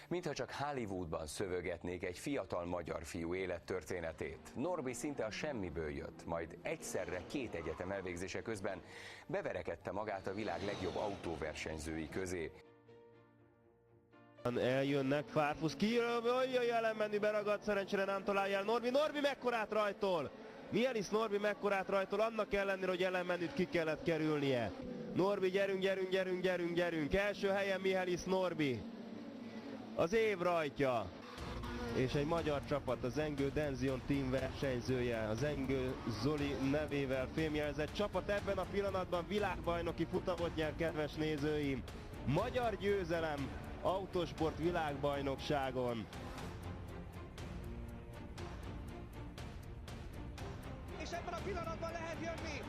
Mintha csak Hollywoodban szövögetnék egy fiatal magyar fiú élettörténetét. Norbi szinte a semmiből jött, majd egyszerre 2 egyetem elvégzése közben beverekedte magát a világ legjobb autóversenyzői közé. Eljönnek, Farfus kijön, ellenmenni beragadt, szerencsére nem találja el Norbi mekkorát rajtol! Mielis Norbi mekkorát rajtol, annak ellenére, hogy ellenmenüt ki kellett kerülnie. Norbi, gyerünk, első helyen Mihális Norbi. Az év rajtja. És egy magyar csapat, az Zengő Denzion Team versenyzője, a Zengő Zoli nevével fémjelzett csapat ebben a pillanatban világbajnoki futamot nyer, kedves nézőim. Magyar győzelem autósport világbajnokságon. És ebben a pillanatban lehet jönni.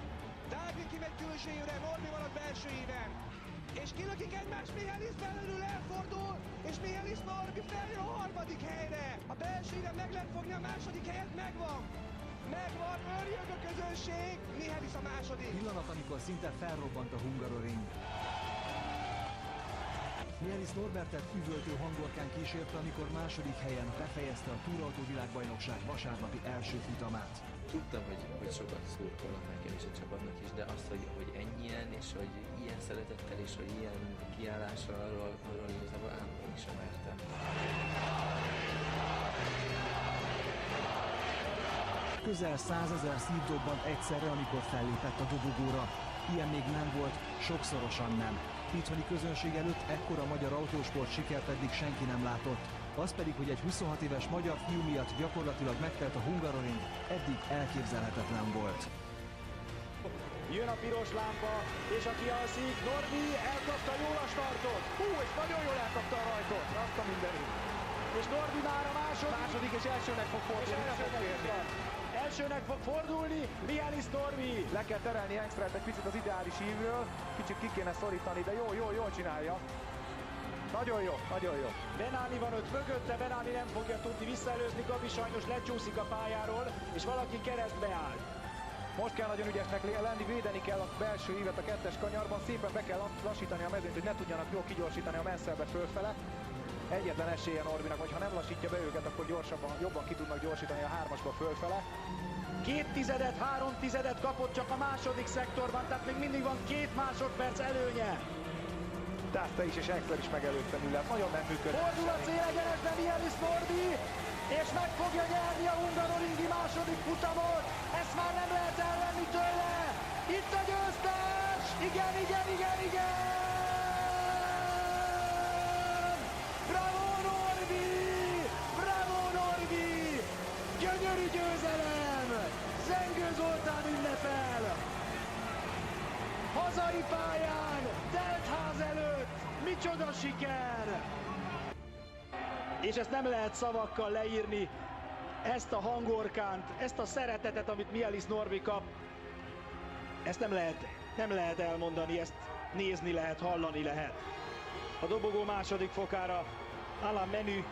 Dávid kimegy külsőjére, Norbi van a belső íven. És kilökik egymást, Mihális belülről elfordul, és Mihális Norbi feljön a 3. helyre. A belső íven meg lehet fogni, a 2. helyet megvan. Megvan, örjön a közönség, Mihális a 2. Pillanat, amikor szinte felrobbant a Hungaroring. Mihális Norbertet üvöltő hangorkán kísérte, amikor 2. helyen befejezte a túrautó világbajnokság vasárnapi első futamát. Tudtam, hogy sokat szurkolok nekem is a csapatnak is, de azt, hogy ennyien, és hogy ilyen szeretettel, és hogy ilyen kiállással, arról igazából álmodni sem mertem. Közel 100 000 szív dobbant egyszerre, amikor fellépett a dobogóra. Ilyen még nem volt, sokszorosan nem. Itthoni közönség előtt ekkora magyar autósport sikert eddig senki nem látott. Az pedig, hogy egy 26 éves magyar fiú miatt gyakorlatilag megtelt a Hungaroring, eddig elképzelhetetlen volt. Jön a piros lámpa, és aki alszik, Norbi elkapta jól a startot. És nagyon jól elkapta a rajtot, azt a mindenit. És Norbi már a második és elsőnek fog fordulni. Elsőnek fog fordulni, Mihális Norbi. Le kell terelni Engströmet egy picit az ideális ívről, kicsit ki kéne szorítani, de jól csinálja. Nagyon jó. Benálni van ott mögötte, Benálni nem fogja tudni visszaelőzni, Gabi sajnos lecsúszik a pályáról, és valaki keresztbe áll. Most kell nagyon ügyesnek lenni, védeni kell a belső ívet a 2-es kanyarban, szépen be kell lassítani a mezőnyt, hogy ne tudjanak jól kigyorsítani a Mansellbe fölfele. Egyetlen esélye Norbinak, vagy ha nem lassítja be őket, akkor jobban ki tudnak gyorsítani a 3-asba fölfele. 0,2-3 kapott csak a 2. szektorban, tehát még mindig van 2 másodperc előnye. Tászta is és Engström is megelőtte Müllert, nagyon nem működik. Fordul a célegyenesbe Mihális Norbi, és meg fogja nyerni a Hungaroringi 2. futamot. Ezt már nem lehet elvenni tőle. Itt a győztes! Igen! Bravo Norbi! Gyönyörű győzelem! Zengő Zoltán ünnepel! Hazai pályán, teltház előtt, micsoda siker! És ezt nem lehet szavakkal leírni, ezt a hangorkánt, ezt a szeretetet, amit Mihális Norbi kap, ezt nem lehet elmondani, ezt nézni lehet, hallani lehet. A dobogó 2. fokára Alain Menu,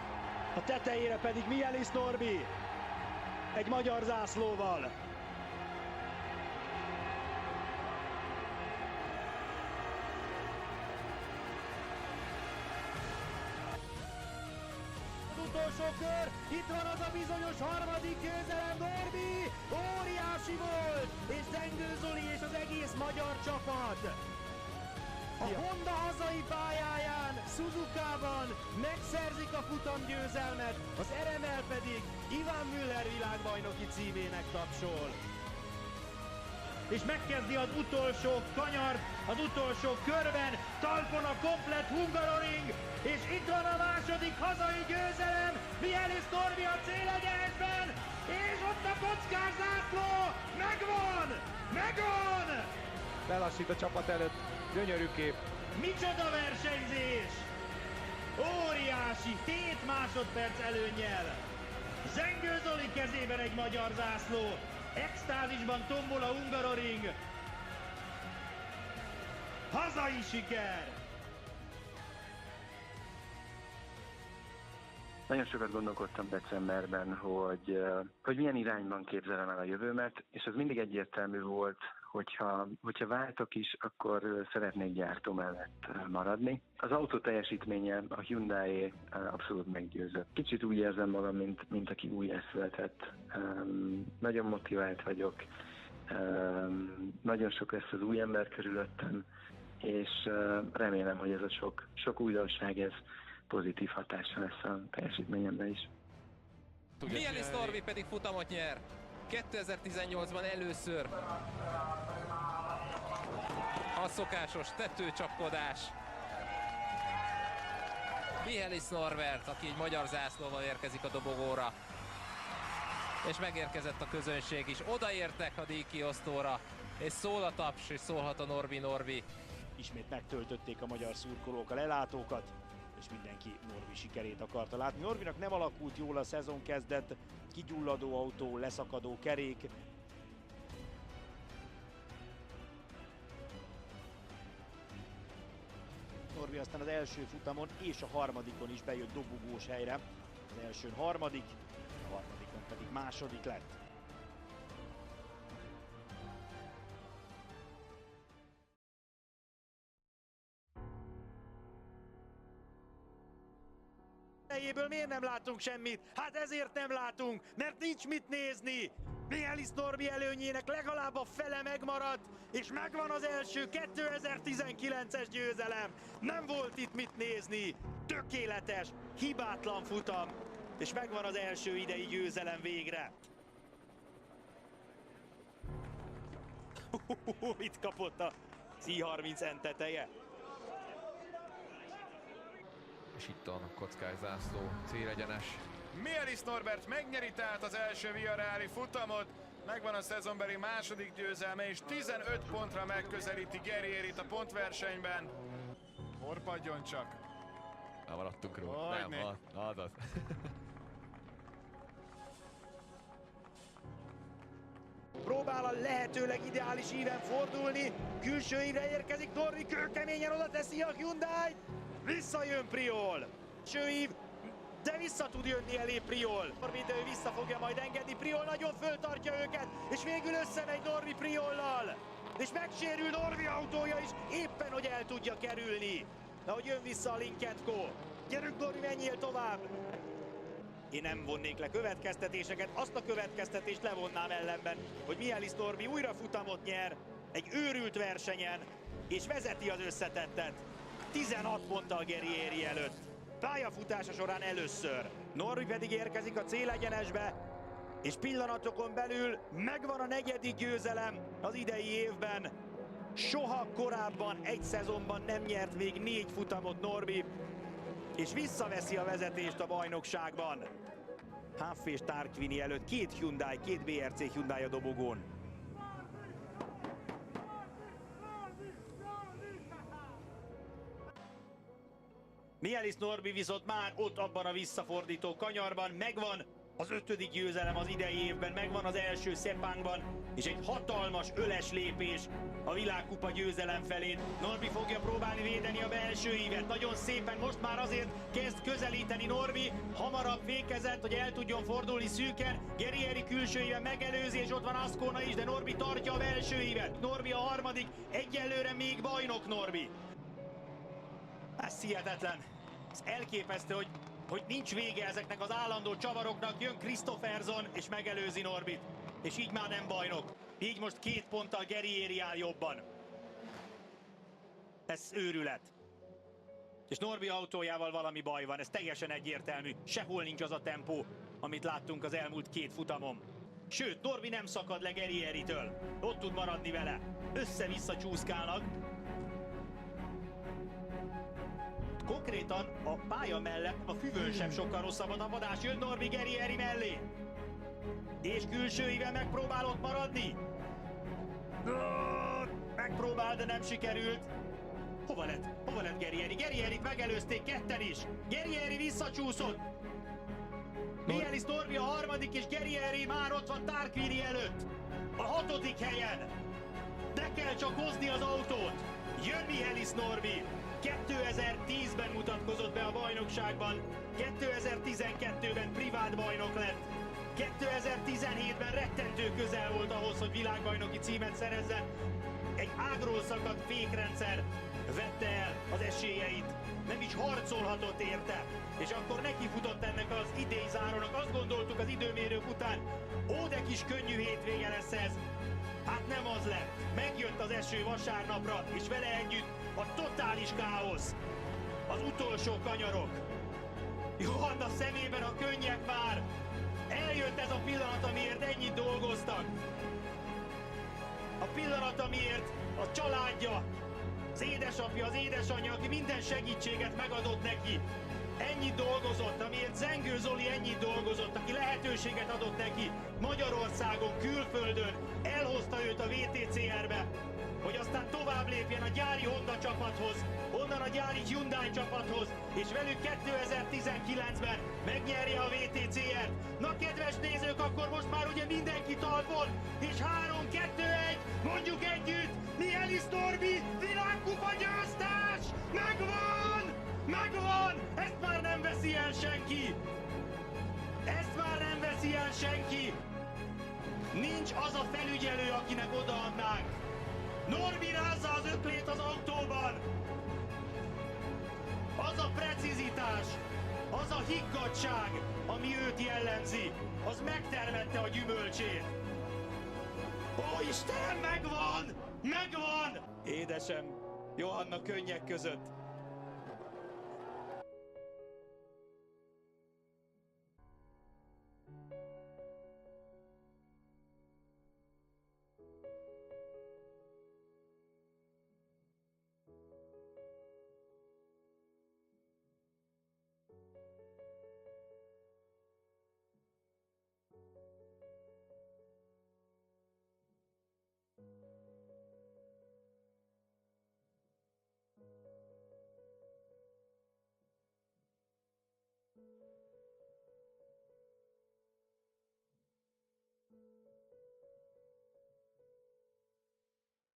a tetejére pedig Mihális Norbi, egy magyar zászlóval. Utolsó kör, itt van az a bizonyos 3. győzelem, Norbi, óriási volt, és Zengő Zoli és az egész magyar csapat. A Honda hazai pályáján, Suzukában megszerzik a futamgyőzelmet, az RML pedig Ivan Müller világbajnoki címének tapsol. És megkezdi az utolsó kanyart, az utolsó körben, talpon a komplett Hungaroring, és itt van a 2. hazai győzelem, Mihális Norbi a célegyenesben, és ott a kockás zászló, megvan! Lelassít a csapat előtt, gyönyörű kép. Micsoda versenyzés! Óriási, 7 másodperc előnnyel. Zengő Zoli kezében egy magyar zászló, extázisban tombol a Hungaroring. Hazai siker! Nagyon sokat gondolkodtam decemberben, hogy milyen irányban képzelem el a jövőmet, és az mindig egyértelmű volt, hogyha váltok is, akkor szeretnék gyártó mellett maradni. Az autó teljesítménye, a Hyundai abszolút meggyőzött. Kicsit úgy érzem magam, mint aki újjászületett. Nagyon motivált vagyok, nagyon sok lesz az új ember körülöttem, és remélem, hogy ez a sok újdonság, ez pozitív hatással lesz a teljesítményemre is. Mielis Norvi pedig futamot nyer. 2018-ban először a szokásos tetőcsapkodás. Mielis Norbert, aki egy magyar zászlóval érkezik a dobogóra. És megérkezett a közönség is. Odaértek a díjkiosztóra, és szól a taps, és szólhat a Norbi. Ismét megtöltötték a magyar szurkolók a lelátókat, és mindenki Norbi sikerét akarta látni. Norbinak nem alakult jól a szezon kezdet, kigyulladó autó, leszakadó kerék. Norbi aztán az első futamon és a harmadikon is bejött dobogós helyre. Az elsőn harmadik, a harmadikon pedig második lett. Elejéből miért nem látunk semmit? Hát ezért nem látunk, mert nincs mit nézni! Mielis Norbi előnyének legalább a fele megmaradt, és megvan az első 2019-es győzelem. Nem volt itt mit nézni. Tökéletes, hibátlan futam, és megvan az első idei győzelem végre. Itt kapott a I-30N teteje. És itt a kockás zászló, célegyenes. Mielis Norbert megnyeri tehát az első Via-Reali futamot, megvan a szezonbeli második győzelme, és 15 pontra megközelíti Guerrierit a pontversenyben. Horpadjon csak! Elmaradtunk róla. Hogyne. Nem, azaz. Próbál a lehetőleg ideális íven fordulni, külső ívre érkezik Norbi, kőkeményen oda teszi a Hyundai-t, visszajön Priol. Külső ív, de vissza tud jönni elé Priol. Norbi idő vissza fogja majd engedni, Priol nagyon föltartja őket, és végül összemegy Norbi Priollal. És megsérül Norbi autója is, éppen hogy el tudja kerülni. De hogy jön vissza a Linket-Co. Gyerünk Norbi, menjél tovább! Én nem vonnék le következtetéseket, azt a következtetést levonnám ellenben, hogy Mielis Norbi újra futamot nyer egy őrült versenyen, és vezeti az összetettet. 16 ponttal Guerrieri előtt. Pályafutása során először. Norbi pedig érkezik a célegyenesbe, és pillanatokon belül megvan a negyedik győzelem az idei évben. Soha korábban egy szezonban nem nyert még 4 futamot Norbi, és visszaveszi a vezetést a bajnokságban. Huff és Tarquini előtt 2 Hyundai, 2 BRC Hyundai a dobogón. Mielis Norbi viszont már ott abban a visszafordító kanyarban megvan az 5. győzelem az idei évben, megvan az első Sepangban, és egy hatalmas öles lépés a világkupa győzelem felé. Norbi fogja próbálni védeni a belső ívet, nagyon szépen most már azért kezd közelíteni Norbi, hamarabb fékezett, hogy el tudjon fordulni szűken, Guerrieri külső íven megelőzi, és ott van Ascona is, de Norbi tartja a belső ívet. Norbi a harmadik, egyelőre még bajnok Norbi. Ez hihetetlen, ez elképesztő, hogy nincs vége ezeknek az állandó csavaroknak, jön Christopherson és megelőzi Norbit, és így már nem bajnok. Így most 2 ponttal Guerrieri áll jobban. Ez őrület. És Norbi autójával valami baj van, ez teljesen egyértelmű. Sehol nincs az a tempó, amit láttunk az elmúlt 2 futamon. Sőt, Norbi nem szakad le Guerrieritől. Ott tud maradni vele. Össze-vissza csúszkálnak. Konkrétan a pálya mellett a füvön sem sokkal rosszabb a tapadás. Jön Norbi Guerrieri mellé. És külső íven megpróbál ott maradni. Megpróbál, de nem sikerült. Hova lett? Hova lett Guerrieri? Guerrierit megelőzték ketten is. Guerrieri visszacsúszott. Mielis Norbi a harmadik, és Guerrieri már ott van Tarquini előtt. A 6. helyen. De kell csak hozni az autót. Jön Mielis Norbi. 2010-ben mutatkozott be a bajnokságban, 2012-ben privát bajnok lett, 2017-ben rettentő közel volt ahhoz, hogy világbajnoki címet szerezzen. Egy ágról szakadt fékrendszer vette el az esélyeit. Nem is harcolhatott érte. És akkor nekifutott ennek az idei zárónak. Azt gondoltuk az időmérők után, ó, de kis könnyű hétvége lesz ez. Hát nem az lett. Megjött az eső vasárnapra, és vele együtt a totális káosz. Az utolsó kanyarok. Johanna szemében a könnyek már. Eljött ez a pillanat, amiért ennyit dolgoztak. A pillanat, amiért a családja, az édesapja, az édesanyja, aki minden segítséget megadott neki, ennyit dolgozott, amiért Zengő Zoli ennyit dolgozott, aki lehetőséget adott neki Magyarországon, külföldön, elhozta őt a VTCR-be, hogy aztán tovább lépjen a gyári Honda csapathoz, onnan a gyári Hyundai csapathoz, és velük 2019-ben megnyerje a VTCR-t. Na kedves nézők, akkor most már ugye mindenki talpon, és 3-2-1, mondjuk együtt, Mielis Norbi, világkupa győztes! Megvan! Megvan! Ezt már nem veszi el senki! Ezt már nem veszi el senki! Nincs az a felügyelő, akinek odaadnánk. Norbi rázza az öklét az autóban! Az a precizitás, az a higgadtság, ami őt jellemzi, az megtermette a gyümölcsét. Ó Isten, megvan! Megvan! Édesem, Johanna könnyek között